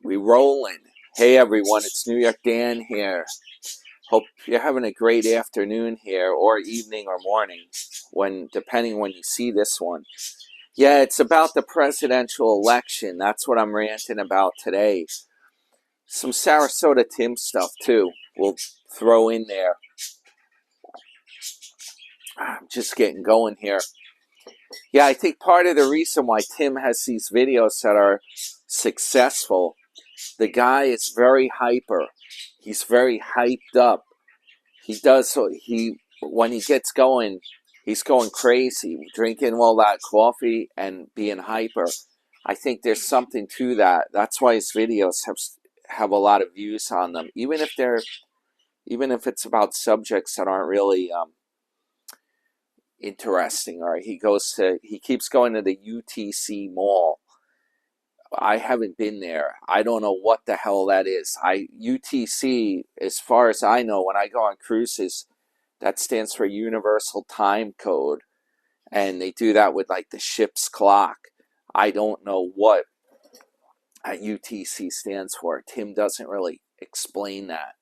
We rolling. Hey everyone, it's New York Dan here. Hope you're having a great afternoon here, or evening or morning, depending when you see this one. Yeah, it's about the presidential election. That's what I'm ranting about today. Some Sarasota Tim stuff too. We'll throw in there. I'm just getting going here. Yeah, I think part of the reason why Tim has these videos that are successful, the guy is very hyper. He's very hyped up. When he gets going, he's going crazy, drinking all that coffee and being hyper. I think there's something to that. That's why his videos have a lot of views on them, even if it's about subjects that aren't really interesting. Or he keeps going to the UTC Mall. I haven't been there. I don't know what the hell that is. UTC, as far as I know, when I go on cruises, that stands for Universal Time Code. And they do that with like the ship's clock. I don't know what UTC stands for. Tim doesn't really explain that.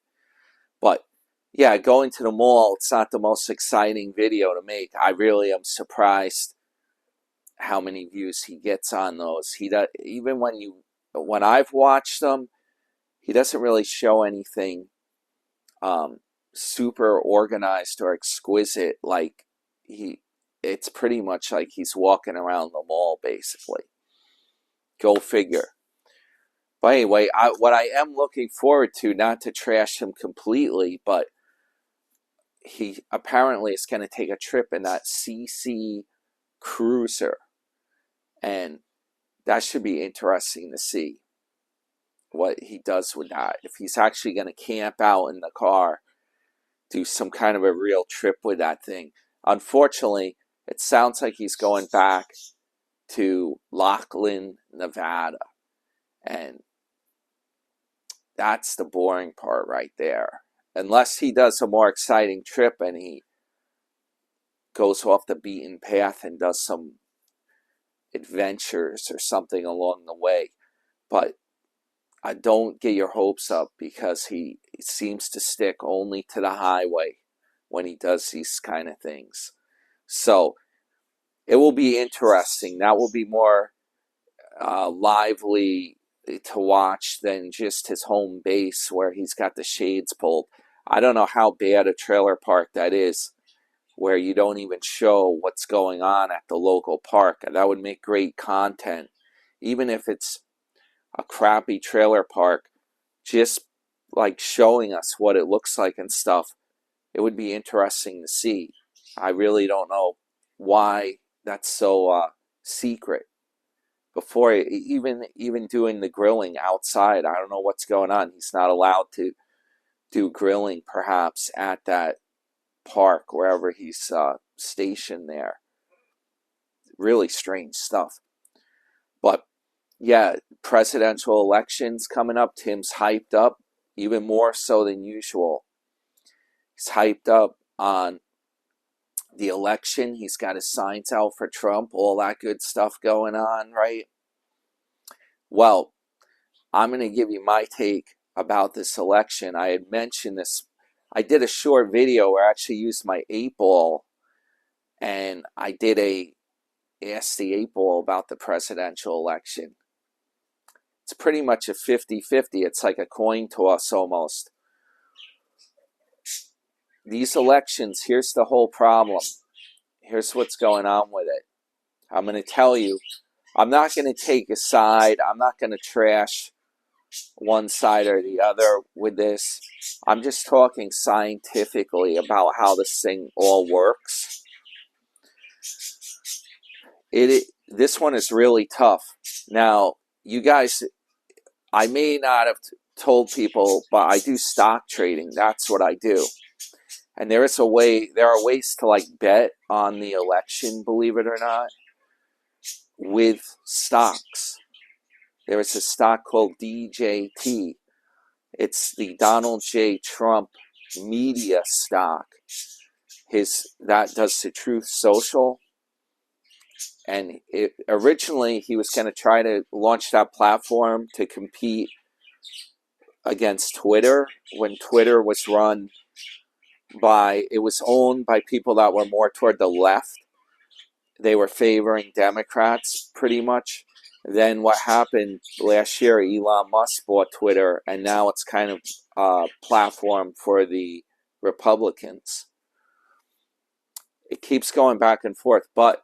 But yeah, going to the mall, it's not the most exciting video to make. I really am surprised how many views he gets on those. He does, even when I've watched them, he doesn't really show anything super organized or exquisite. It's pretty much like he's walking around the mall, basically. Go figure. But anyway, what I am looking forward to, not to trash him completely, but he apparently is going to take a trip in that CC cruiser. And that should be interesting to see what he does with that. If he's actually going to camp out in the car, do some kind of a real trip with that thing. Unfortunately, it sounds like he's going back to Laughlin, Nevada. And that's the boring part right there. Unless he does a more exciting trip and he goes off the beaten path and does some adventures or something along the way. But I don't get your hopes up, because he seems to stick only to the highway when he does these kind of things. So it will be interesting. That will be more lively to watch than just his home base where he's got the shades pulled. I don't know how bad a trailer park that is, where you don't even show what's going on at the local park. That would make great content. Even if it's a crappy trailer park, just like showing us what it looks like and stuff, it would be interesting to see. I really don't know why that's so secret. Before even doing the grilling outside, I don't know what's going on. He's not allowed to do grilling, perhaps, at that park, wherever he's stationed there. Really strange stuff. But yeah, presidential elections coming up. Tim's hyped up, even more so than usual. He's hyped up on the election. He's got his signs out for Trump, all that good stuff going on, right? Well, I'm going to give you my take about this election. I had mentioned this. I did a short video where I actually used my 8-ball, and I did ask the 8-ball about the presidential election. It's pretty much a 50-50. It's like a coin toss almost. These elections, here's the whole problem. Here's what's going on with it. I'm going to tell you, I'm not going to take a side. I'm not going to trash one side or the other with this. I'm just talking scientifically about how this thing all works. This one is really tough. Now, you guys, I may not have told people, but I do stock trading. That's what I do. And there are ways to bet on the election, believe it or not, with stocks. There is a stock called DJT. It's the Donald J. Trump media stock. That does the Truth Social. And originally he was going to try to launch that platform to compete against Twitter when Twitter was run by, it was owned by people that were more toward the left. They were favoring Democrats pretty much. Then what happened last year, Elon Musk bought Twitter, and now it's kind of a platform for the Republicans. It keeps going back and forth, but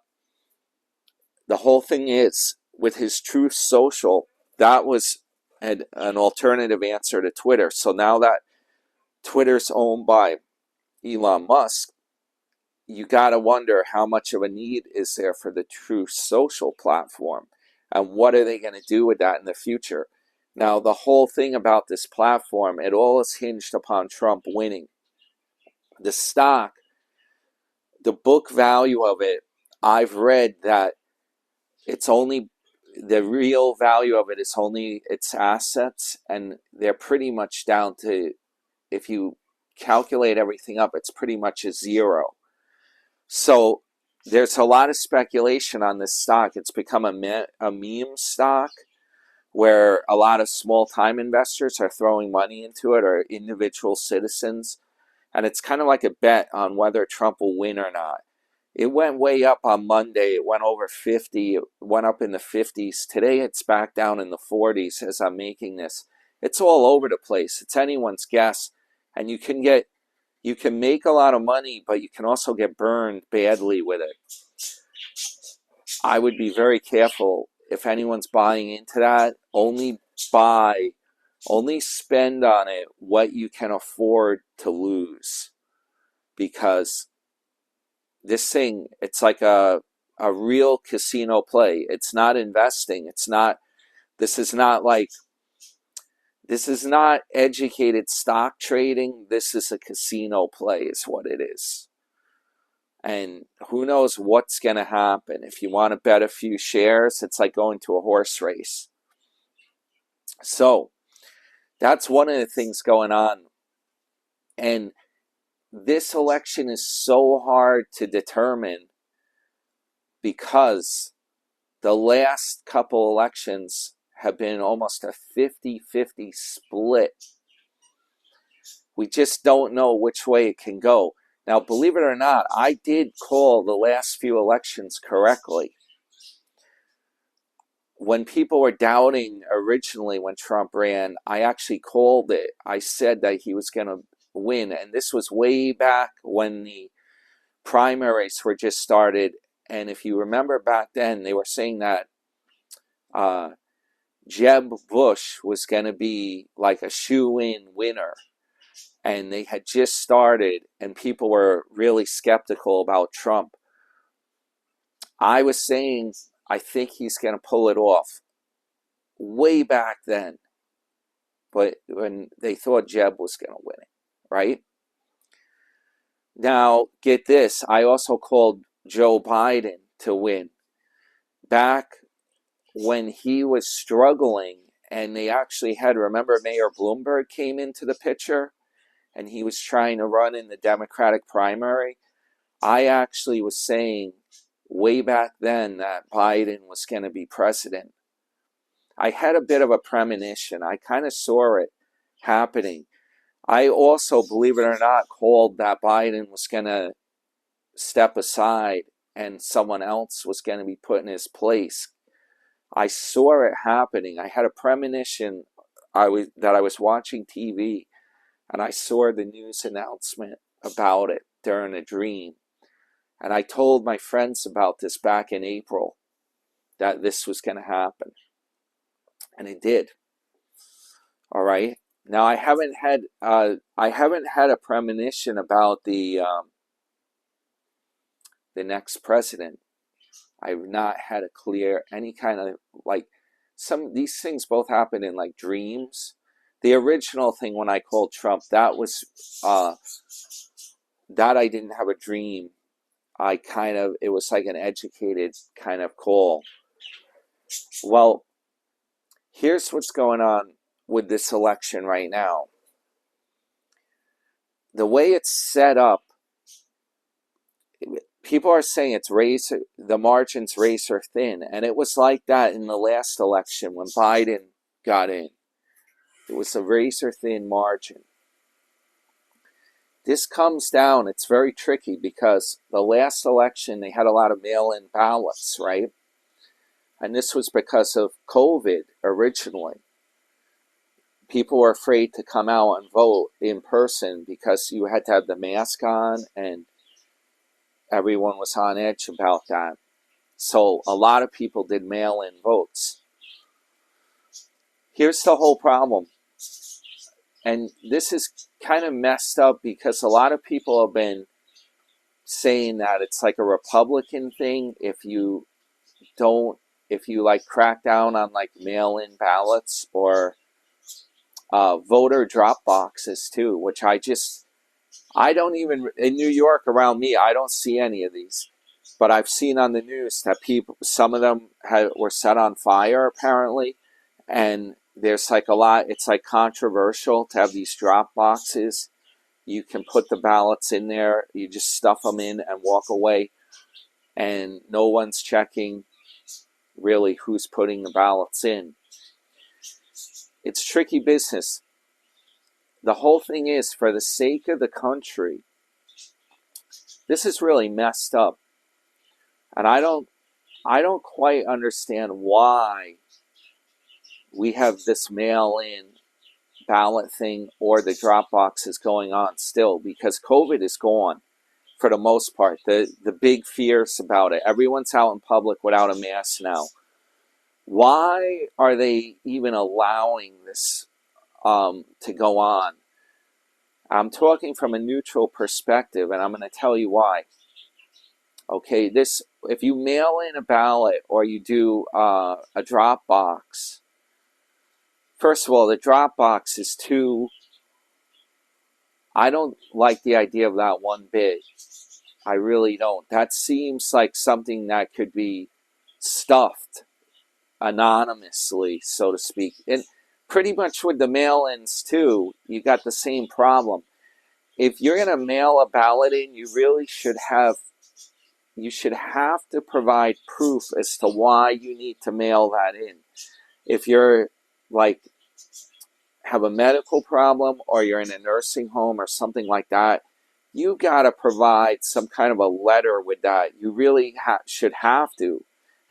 the whole thing is, with his Truth Social, that was an alternative answer to Twitter. So now that Twitter's owned by Elon Musk, you got to wonder how much of a need is there for the Truth Social platform, and what are they going to do with that in the future? Now, the whole thing about this platform, it all is hinged upon Trump winning. The stock, the book value of it, I've read that it's only, the real value of it is only its assets, and they're pretty much down to, if you calculate everything up, it's pretty much a zero. So there's a lot of speculation on this stock. It's become a meme stock where a lot of small-time investors are throwing money into it, or individual citizens, and it's kind of like a bet on whether Trump will win or not. It went way up on Monday. It went over 50. It went up in the 50s. Today it's back down in the 40s as I'm making this. It's all over the place. It's anyone's guess. And you can make a lot of money, but you can also get burned badly with it. I would be very careful if anyone's buying into that. Only spend on it what you can afford to lose. Because this thing, it's like a real casino play. It's not investing. This is not educated stock trading. This is a casino play is what it is. And who knows what's going to happen. If you want to bet a few shares, it's like going to a horse race. So that's one of the things going on. And this election is so hard to determine because the last couple elections have been almost a 50-50 split. We just don't know which way it can go. Now, believe it or not, I did call the last few elections correctly. When people were doubting originally when Trump ran, I actually called it. I said that he was going to win. And this was way back when the primaries were just started. And if you remember back then, they were saying that Jeb Bush was going to be like a shoo-in winner. And they had just started, and people were really skeptical about Trump. I was saying, I think he's going to pull it off way back then. But when they thought Jeb was going to win it, right? Now, get this. I also called Joe Biden to win. Back when he was struggling, and they actually had, remember Mayor Bloomberg came into the picture, and he was trying to run in the Democratic primary. I actually was saying way back then that Biden was going to be president. I had a bit of a premonition. I kind of saw it happening. I also, believe it or not, called that Biden was going to step aside and someone else was going to be put in his place. I saw it happening. I had a premonition that I was watching TV, and I saw the news announcement about it during a dream. And I told my friends about this back in April, that this was going to happen. And it did. All right. Now I haven't had a premonition about the next president. I've not had a clear, any kind of, like, these things both happen in like dreams. The original thing when I called Trump, that was that I didn't have a dream. It was like an educated kind of call. Well, here's what's going on with this election right now. The way it's set up, people are saying the margins razor thin, and it was like that in the last election when Biden got in. It was a razor thin margin. This comes down, it's very tricky because the last election they had a lot of mail-in ballots, right? And this was because of COVID originally. People were afraid to come out and vote in person because you had to have the mask on, and everyone was on edge about that. So a lot of people did mail-in votes. Here's the whole problem. And this is kind of messed up because a lot of people have been saying that it's like a Republican thing if you like crack down on like mail-in ballots or voter drop boxes too, which I don't even, in New York around me, I don't see any of these. But I've seen on the news that some of them were set on fire apparently, and there's like a lot, it's like controversial to have these drop boxes. You can put the ballots in there, you just stuff them in and walk away, and no one's checking really who's putting the ballots in. It's tricky business. The whole thing is, for the sake of the country, this is really messed up. And I don't quite understand why we have this mail-in ballot thing or the drop boxes going on still, because COVID is gone for the most part. The big fears about it. Everyone's out in public without a mask now. Why are they even allowing this to go on? I'm talking from a neutral perspective, and I'm going to tell you why. Okay, if you mail in a ballot or you do a drop box, first of all, the drop box is I don't like the idea of that one bit. I really don't. That seems like something that could be stuffed anonymously, so to speak. And pretty much with the mail-ins too, you got the same problem. If you're going to mail a ballot in, you should have to provide proof as to why you need to mail that in. If you're like have a medical problem or you're in a nursing home or something like that, you got to provide some kind of a letter with that. You really should have to.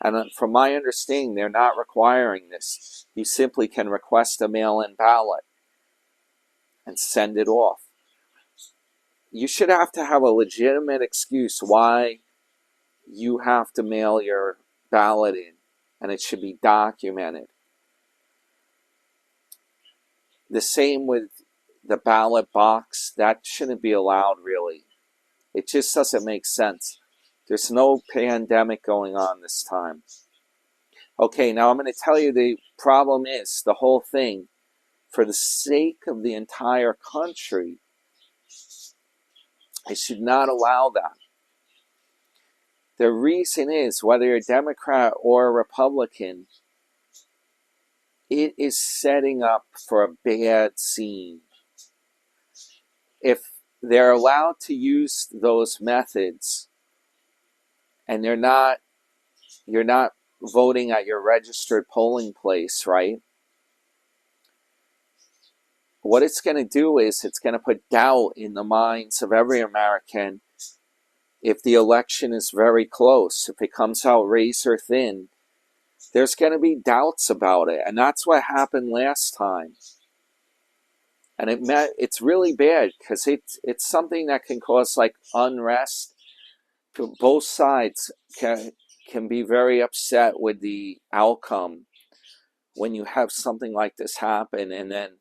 And from my understanding, they're not requiring this. You simply can request a mail-in ballot and send it off. You should have to have a legitimate excuse why you have to mail your ballot in, and it should be documented. The same with the ballot box. That shouldn't be allowed, really. It just doesn't make sense. There's no pandemic going on this time. Okay, now I'm going to tell you the problem is, the whole thing, for the sake of the entire country, I should not allow that. The reason is, whether you're a Democrat or a Republican, it is setting up for a bad scene. If they're allowed to use those methods, and you're not voting at your registered polling place, right? What it's going to do is it's going to put doubt in the minds of every American. If the election is very close, if it comes out razor thin, there's going to be doubts about it. And that's what happened last time. And it's really bad because it's something that can cause like unrest. Both sides can be very upset with the outcome when you have something like this happen, and then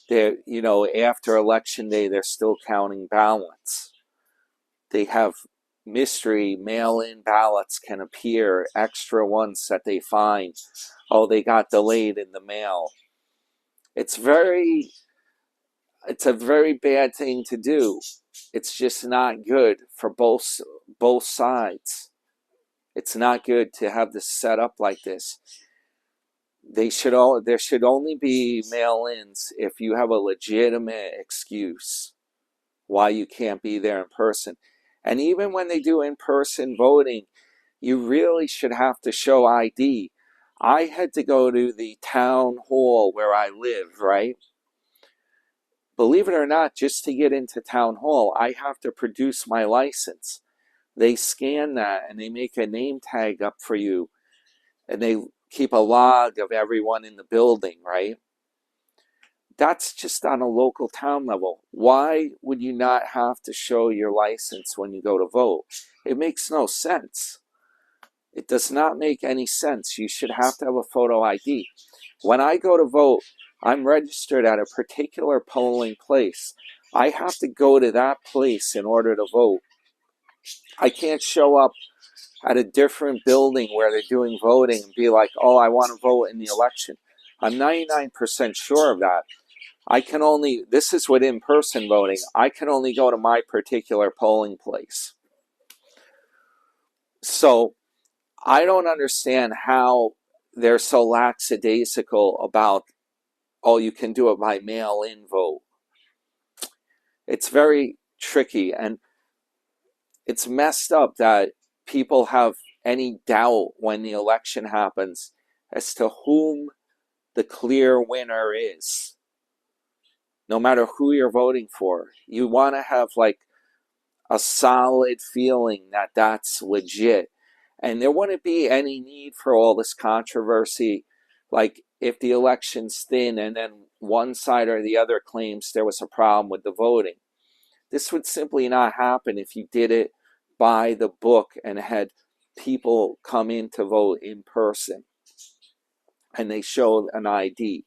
after election day they're still counting ballots. They have mystery mail-in ballots can appear, extra ones that they find. Oh, they got delayed in the mail. It's a very bad thing to do. It's just not good for both sides. It's not good to have this set up like this. There should only be mail-ins if you have a legitimate excuse why you can't be there in person. And even when they do in-person voting, you really should have to show ID. I had to go to the town hall where I live, right? Believe it or not, just to get into town hall, I have to produce my license. They scan that and they make a name tag up for you, and they keep a log of everyone in the building, right? That's just on a local town level. Why would you not have to show your license when you go to vote? It makes no sense. It does not make any sense. You should have to have a photo ID. When I go to vote, I'm registered at a particular polling place. I have to go to that place in order to vote. I can't show up at a different building where they're doing voting and be like, oh, I want to vote in the election. I'm 99% sure of that. This is with in-person voting, I can only go to my particular polling place. So I don't understand how they're so lackadaisical about, oh, you can do it by mail-in vote. It's very tricky, and it's messed up that people have any doubt when the election happens as to whom the clear winner is. No matter who you're voting for, you want to have like a solid feeling that that's legit. And there wouldn't be any need for all this controversy. Like if the election's thin and then one side or the other claims there was a problem with the voting. This would simply not happen if you did it by the book and had people come in to vote in person and they showed an ID.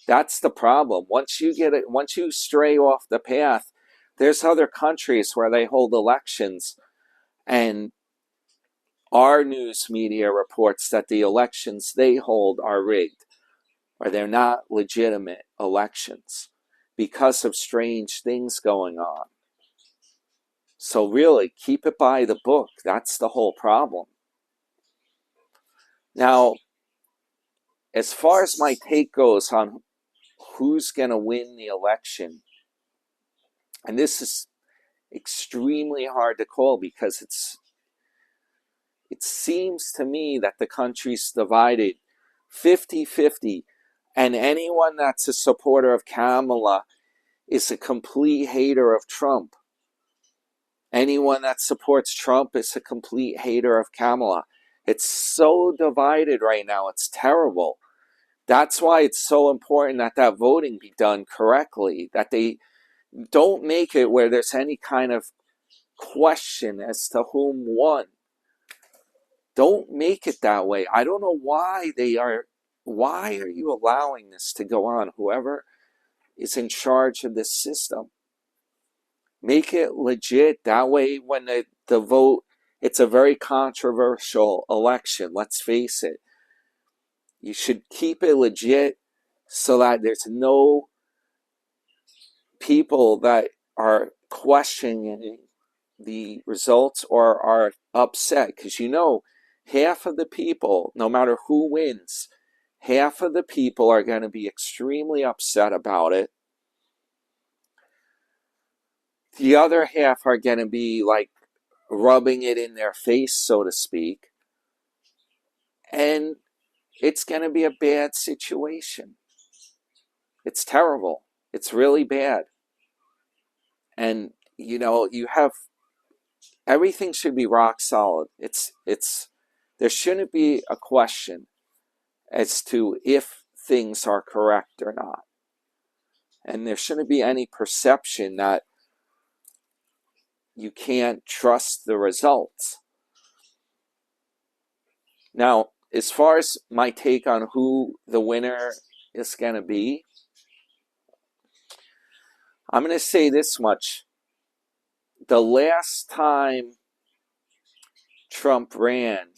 That's the problem. Once you stray off the path, there's other countries where they hold elections, and our news media reports that the elections they hold are rigged, or they're not legitimate elections because of strange things going on. So really, keep it by the book. That's the whole problem. Now, as far as my take goes on who's going to win the election, and this is extremely hard to call because it seems to me that the country's divided 50-50, and anyone that's a supporter of Kamala is a complete hater of Trump. Anyone that supports Trump is a complete hater of Kamala. It's so divided right now. It's terrible. That's why it's so important that that voting be done correctly, that they don't make it where there's any kind of question as to whom won. Don't make it that way. I don't know why why are you allowing this to go on? Whoever is in charge of this system, make it legit. That way, when the vote, it's a very controversial election, let's face it. You should keep it legit so that there's no people that are questioning the results or are upset. Because half of the people, no matter who wins, half of the people are going to be extremely upset about it. The other half are going to be like rubbing it in their face, so to speak. And it's going to be a bad situation. It's terrible. It's really bad. And, you have everything should be rock solid. There shouldn't be a question as to if things are correct or not. And there shouldn't be any perception that you can't trust the results. Now, as far as my take on who the winner is going to be, I'm going to say this much. The last time Trump ran,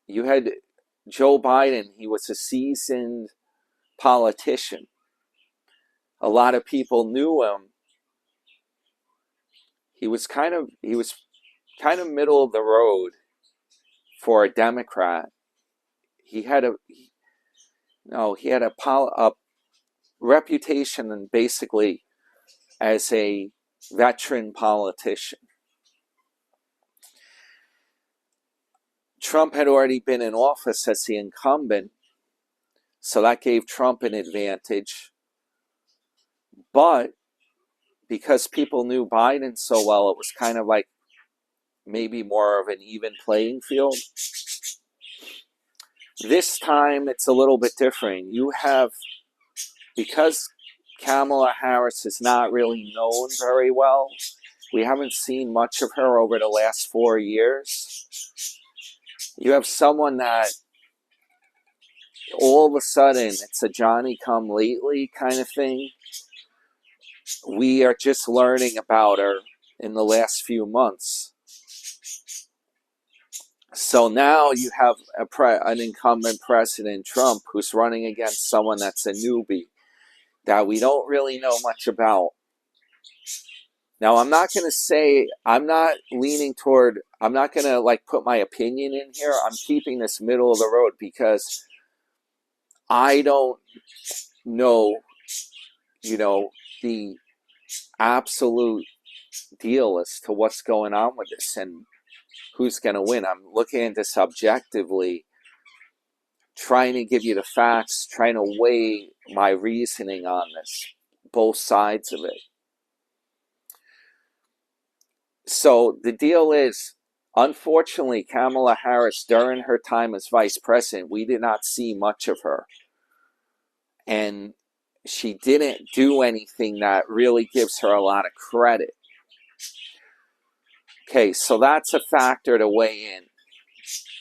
you had Joe Biden. He was a seasoned politician. A lot of people knew him. He was kind of middle of the road for a Democrat. He had a reputation and basically as a veteran politician. Trump had already been in office as the incumbent, so that gave Trump an advantage. But because people knew Biden so well, it was kind of like maybe more of an even playing field. This time, it's a little bit different. You have, because Kamala Harris is not really known very well, we haven't seen much of her over the last 4 years. You have someone that all of a sudden it's a Johnny come lately kind of thing. We are just learning about her in the last few months. So now you have an incumbent president, Trump, who's running against someone that's a newbie that we don't really know much about. Now, I'm not going to say, I'm not leaning toward, I'm not going to like put my opinion in here. I'm keeping this middle of the road because I don't know, the absolute deal as to what's going on with this and who's going to win. I'm looking at this objectively, trying to give you the facts, trying to weigh my reasoning on this, both sides of it. So the deal is, unfortunately, Kamala Harris, during her time as vice president, we did not see much of her. And she didn't do anything that really gives her a lot of credit. Okay, so that's a factor to weigh in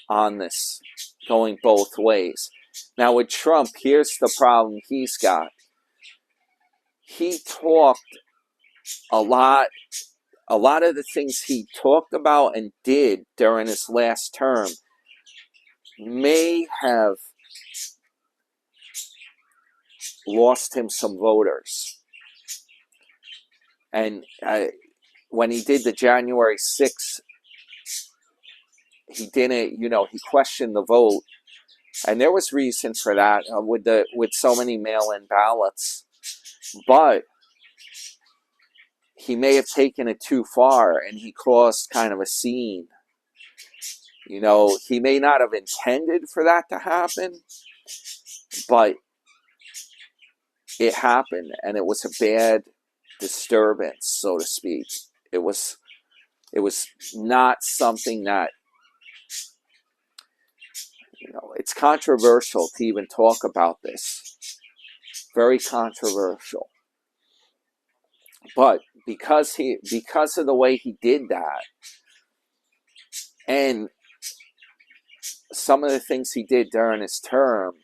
on this, going both ways. Now with Trump, here's the problem he's got. He talked a lot of the things he talked about and did during his last term may have lost him some voters. And when he did the January 6th, he didn't, he questioned the vote. And there was reason for that with so many mail-in ballots. But he may have taken it too far and he caused kind of a scene. He may not have intended for that to happen, but it happened, and it was a bad disturbance, so to speak. It was not something that, it's controversial to even talk about this. Very controversial. But because of the way he did that, and some of the things he did during his term,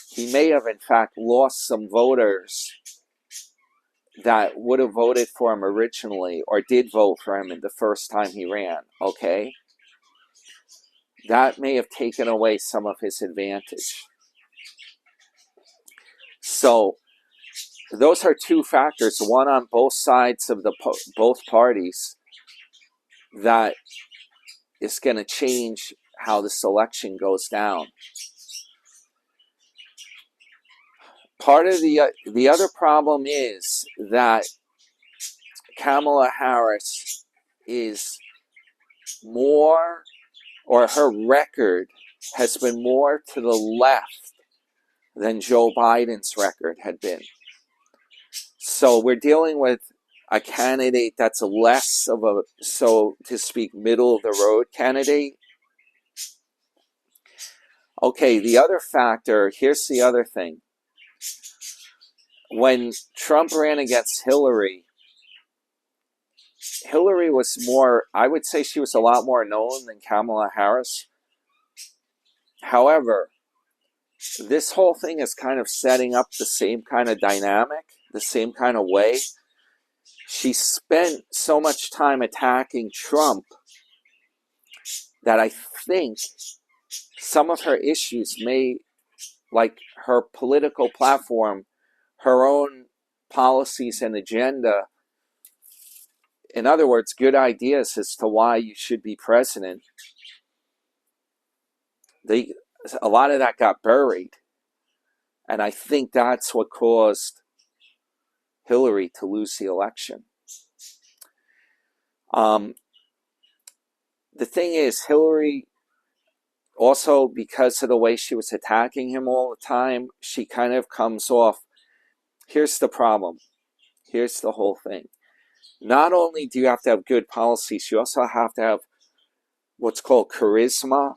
he may have in fact lost some voters that would have voted for him originally or did vote for him in the first time he ran, okay? That may have taken away some of his advantage. So those are two factors, one on both sides of both parties, that is going to change how this election goes down. Part of the other problem is that Kamala Harris is more, or her record has been more to the left than Joe Biden's record had been. So we're dealing with a candidate that's less of a, so to speak, middle of the road candidate. Okay, the other factor, here's the other thing. When Trump ran against Hillary was more, I would say she was a lot more known than Kamala Harris. However, this whole thing is kind of setting up the same kind of dynamic, the same kind of way. She spent so much time attacking Trump that I think some of her issues may, like her political platform, her own policies and agenda, in other words, good ideas as to why you should be president, a lot of that got buried. And I think that's what caused Hillary to lose the election. The thing is, Hillary, also, because of the way she was attacking him all the time, she kind of comes off. Here's the problem. Here's the whole thing. Not only do you have to have good policies, you also have to have what's called charisma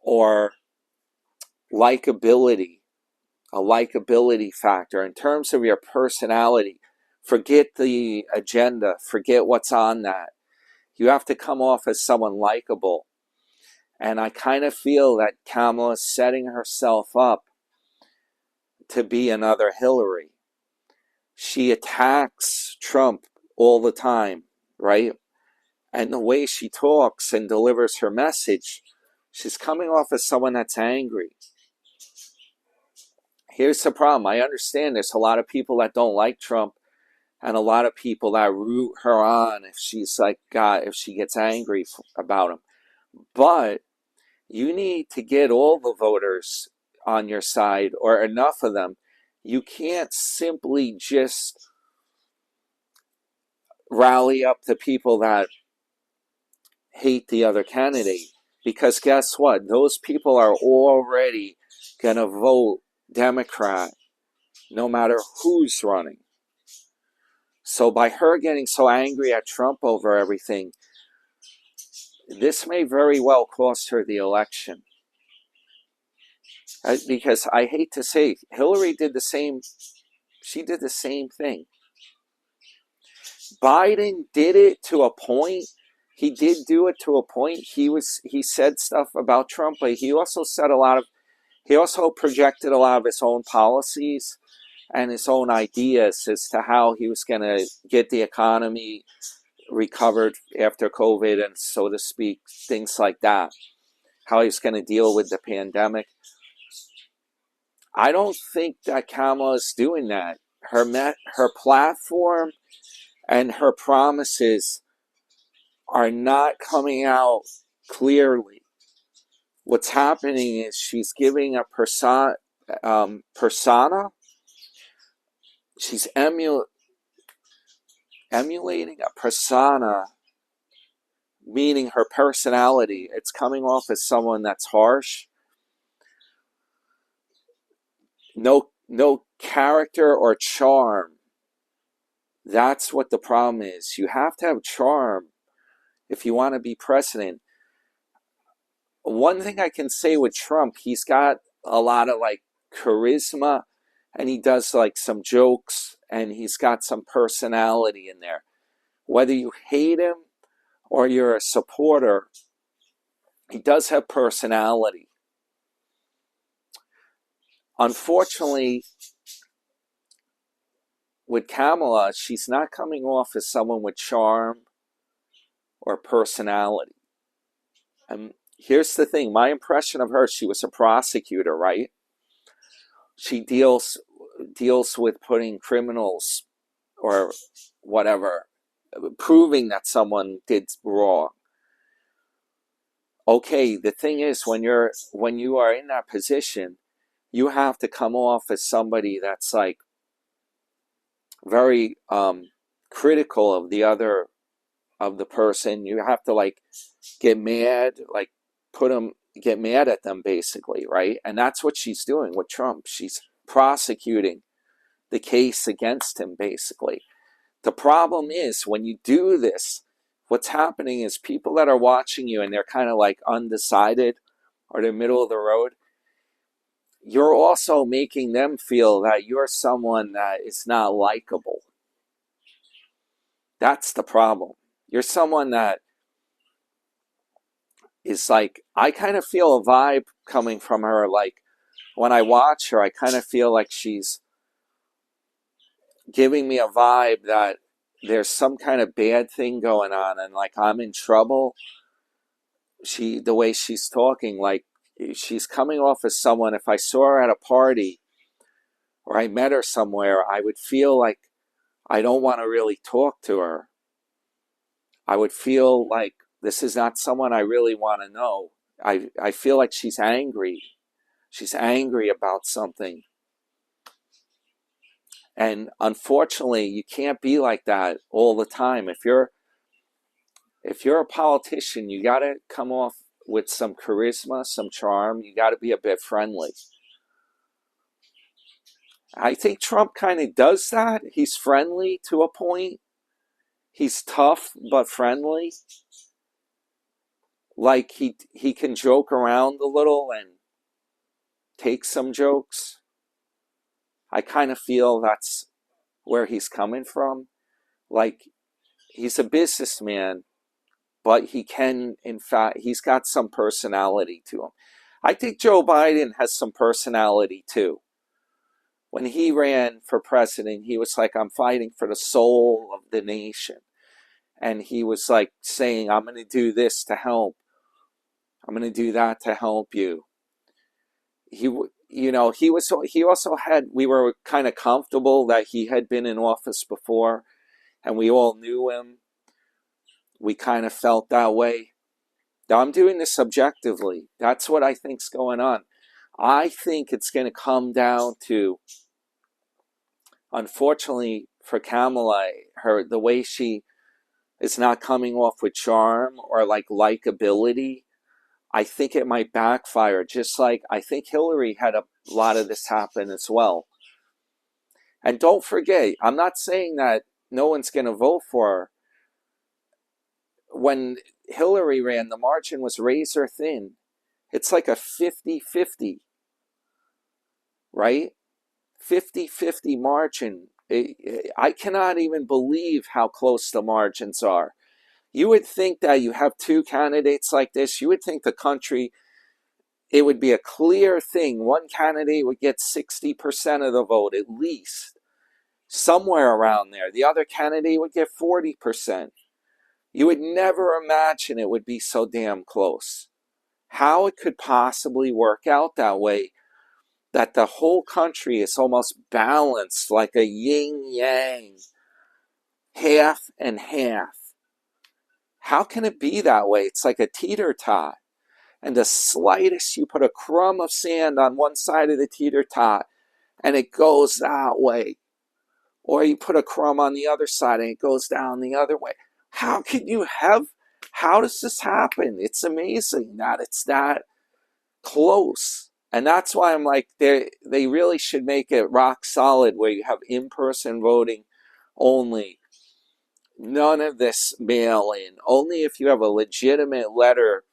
or likability, a likability factor in terms of your personality. Forget the agenda, forget what's on that. You have to come off as someone likable. And I kind of feel that Kamala's setting herself up to be another Hillary. She attacks Trump all the time, right? And the way she talks and delivers her message, she's coming off as someone that's angry. Here's the problem. I understand there's a lot of people that don't like Trump and a lot of people that root her on if she's like, God, if she gets angry about him. But you need to get all the voters on your side, or enough of them. You can't simply just rally up the people that hate the other candidate, because guess what? Those people are already going to vote Democrat no matter who's running. So by her getting so angry at Trump over everything, this may very well cost her the election. Because I hate to say, Hillary did the same. She did the same thing. Biden did it to a point. He did do it to a point. He said stuff about Trump, but he also projected a lot of his own policies and his own ideas as to how he was going to get the economy recovered after COVID, and so to speak, things like that. How he was going to deal with the pandemic. I don't think that Kamala is doing that. Her platform and her promises are not coming out clearly. What's happening is she's giving a persona. She's emulating a persona, meaning her personality. It's coming off as someone that's harsh. No character or charm. That's what the problem is. You have to have charm if you want to be president. One thing I can say with Trump, he's got a lot of like charisma, and he does like some jokes, and he's got some personality in there. Whether you hate him or you're a supporter, he does have personality. Unfortunately, with Kamala, she's not coming off as someone with charm or personality. And here's the thing, my impression of her, she was a prosecutor, right? She deals with putting criminals or whatever, proving that someone did wrong. Okay, the thing is, when you are in that position, you have to come off as somebody that's like very critical of the person. You have to like get mad, like get mad at them basically, right? And that's what she's doing with Trump. She's prosecuting the case against him basically. The problem is when you do this, what's happening is people that are watching you and they're kind of like undecided or the middle of the road, you're also making them feel that you're someone that is not likable. That's the problem. You're someone that is like, I kind of feel a vibe coming from her. Like when I watch her, I kind of feel like she's giving me a vibe that there's some kind of bad thing going on and like I'm in trouble. The way she's talking, like she's coming off as someone, if I saw her at a party or I met her somewhere, I would feel like I don't want to really talk to her. I would feel like this is not someone I really want to know. I feel like she's angry. She's angry about something. And unfortunately, you can't be like that all the time. If you're a politician, you got to come off with some charisma, some charm. You got to be a bit friendly. I think Trump kind of does that. He's friendly to a point. He's tough but friendly. Like he can joke around a little and take some jokes. I kind of feel that's where he's coming from. Like, he's a businessman, but he can, in fact, he's got some personality to him. I think Joe Biden has some personality too. When he ran for president, he was like, I'm fighting for the soul of the nation. And he was like saying, I'm going to do this to help. I'm going to do that to help you. He also had, we were kind of comfortable that he had been in office before and we all knew him. We kind of felt that way. Now, I'm doing this subjectively. That's what I think's going on. I think it's going to come down to, unfortunately for Kamala, the way she is not coming off with charm or like likability. I think it might backfire, just like I think Hillary had a lot of this happen as well. And don't forget, I'm not saying that no one's going to vote for her. When Hillary ran, the margin was razor thin. It's like a 50-50, right? 50-50 margin. I cannot even believe how close the margins are. You would think that you have two candidates like this, you would think the country, it would be a clear thing. One candidate would get 60% of the vote at least, somewhere around there. The other candidate would get 40%. You would never imagine it would be so damn close. How it could possibly work out that way, that the whole country is almost balanced like a yin-yang, half and half. How can it be that way? It's like a teeter-tot. And the slightest, you put a crumb of sand on one side of the teeter-tot, and it goes that way. Or you put a crumb on the other side, and it goes down the other way. How does this happen? It's amazing that it's that close. And that's why I'm like, they really should make it rock solid where you have in-person voting only. None of this mail-in. Only if you have a legitimate letter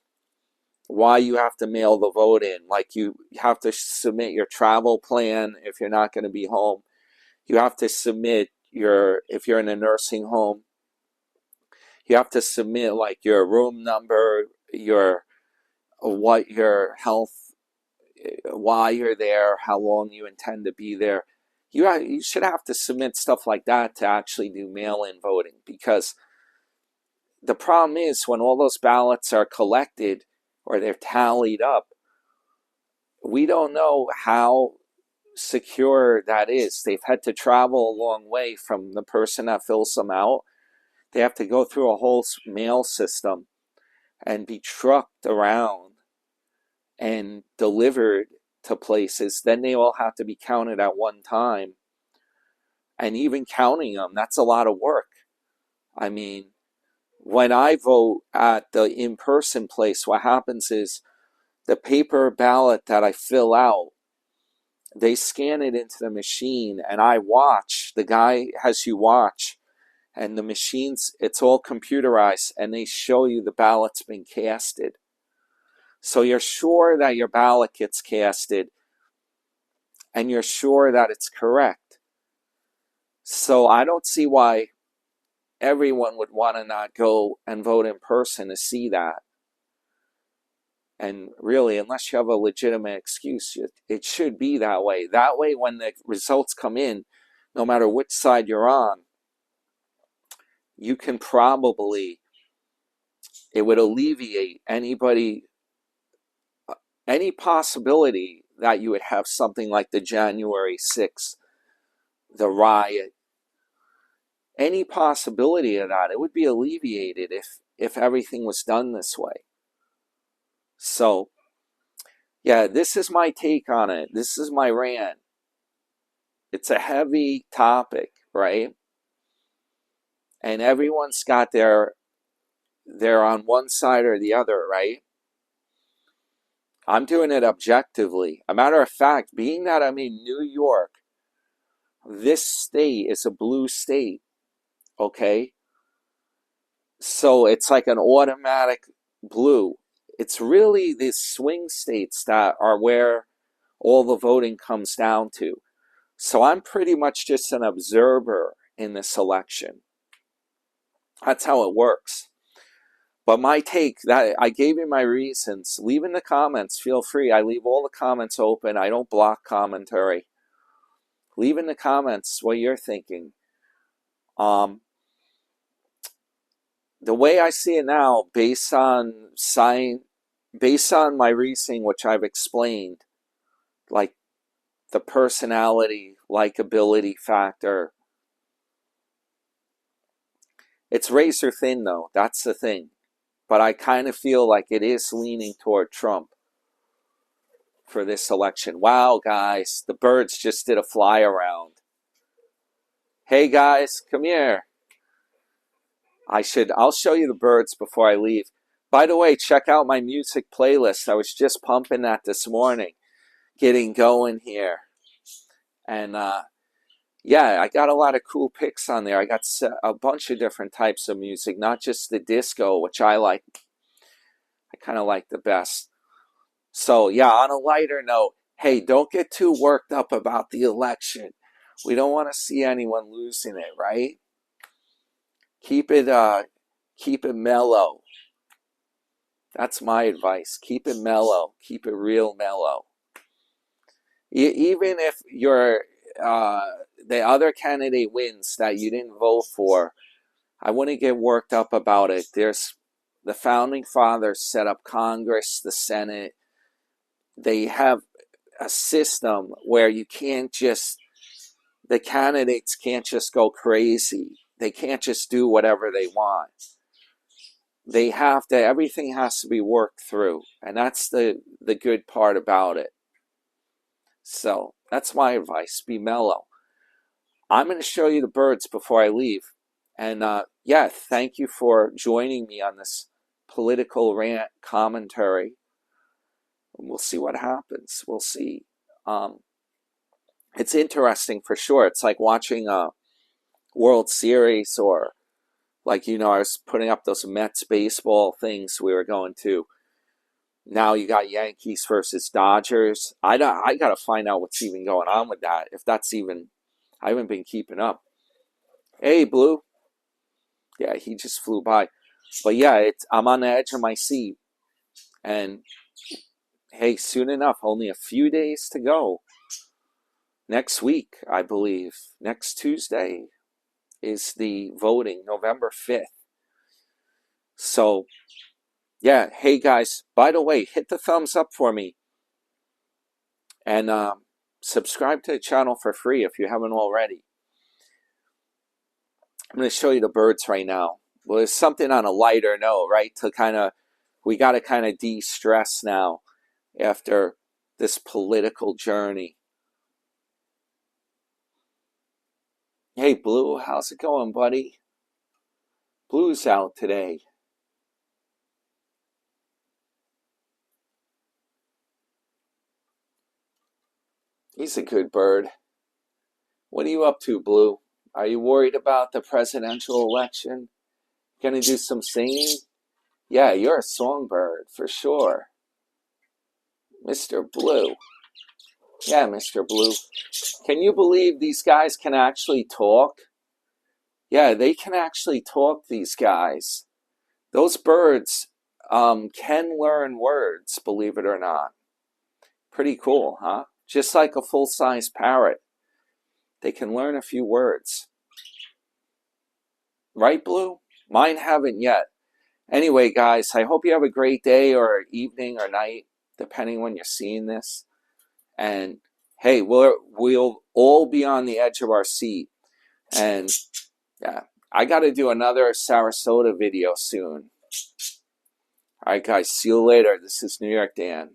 why you have to mail the vote in. Like, you have to submit your travel plan if you're not going to be home. You have to submit if you're in a nursing home, you have to submit like your room number, what your health, why you're there, how long you intend to be there. You should have to submit stuff like that to actually do mail-in voting, because the problem is when all those ballots are collected or they're tallied up, we don't know how secure that is. They've had to travel a long way from the person that fills them out. They have to go through a whole mail system and be trucked around and delivered to places. Then they all have to be counted at one time. And even counting them, that's a lot of work. I mean, when I vote at the in-person place, what happens is the paper ballot that I fill out, they scan it into the machine, and I watch. The guy has you watch, and the machines, it's all computerized, and they show you the ballot's been casted. So you're sure that your ballot gets casted, and you're sure that it's correct. So I don't see why everyone would want to not go and vote in person to see that. And really, unless you have a legitimate excuse, it should be that way. That way, when the results come in, no matter which side you're on, you can probably, it would alleviate any possibility that you would have something like the January 6th, the riot, any possibility of that. It would be alleviated if everything was done this way. So, yeah, this is my take on it. This is my rant. It's a heavy topic, right? And everyone's got they're on one side or the other, right? I'm doing it objectively. A matter of fact, being that I'm in New York, this state is a blue state, okay? So it's like an automatic blue. It's really these swing states that are where all the voting comes down to. So I'm pretty much just an observer in this election. That's how it works. But my take, that I gave you my reasons. Leave in the comments. Feel free. I leave all the comments open. I don't block commentary. Leave in the comments what you're thinking. The way I see it now, based on my reasoning, which I've explained, like the personality, likability factor, it's razor thin though. That's the thing. But I kind of feel like it is leaning toward Trump for this election. Wow, guys, the birds just did a fly around. Hey guys, come here. I'll show you the birds before I leave. By the way, check out my music playlist. I was just pumping that this morning, getting going here. And yeah, I got a lot of cool picks on there. I got a bunch of different types of music, not just the disco, which I like. I kind of like the best. So yeah, on a lighter note, hey, don't get too worked up about the election. We don't want to see anyone losing it, right? Keep it mellow. That's my advice. Keep it mellow. Keep it real mellow. Even if the other candidate wins that you didn't vote for, I wouldn't get worked up about it. There's the founding fathers set up Congress, the Senate. They have a system where you can't just, the candidates can't just go crazy. They can't just do whatever they want. They have to, everything has to be worked through. And that's the good part about it. So that's my advice. Be mellow. I'm going to show you the birds before I leave. And yeah, thank you for joining me on this political rant commentary. We'll see what happens. We'll see. It's interesting for sure. It's like watching a World Series, or like, I was putting up those Mets baseball things we were going to. Now you got Yankees versus Dodgers. I got to find out what's even going on with that. If that's even, I haven't been keeping up. Hey, Blue. Yeah, he just flew by. But yeah, I'm on the edge of my seat. And hey, soon enough, only a few days to go. Next week, I believe, next Tuesday is the voting, November 5th. So, yeah, hey guys, by the way, hit the thumbs up for me. And subscribe to the channel for free if you haven't already. I'm going to show you the birds right now. Well, there's something on a lighter note, right? We got to kind of de-stress now after this political journey. Hey, Blue, how's it going, buddy? Blue's out today. He's a good bird. What are you up to, Blue? Are you worried about the presidential election? Gonna do some singing? Yeah, you're a songbird, for sure. Mr. Blue. Yeah, Mr. Blue. Can you believe these guys can actually talk? Yeah, they can actually talk, these guys. Those birds can learn words, believe it or not. Pretty cool, huh? Just like a full-size parrot. They can learn a few words. Right, Blue? Mine haven't yet. Anyway, guys, I hope you have a great day or evening or night, depending when you're seeing this. And hey, we'll all be on the edge of our seat. And yeah, I got to do another Sarasota video soon. All right, guys, see you later. This is New York Dan.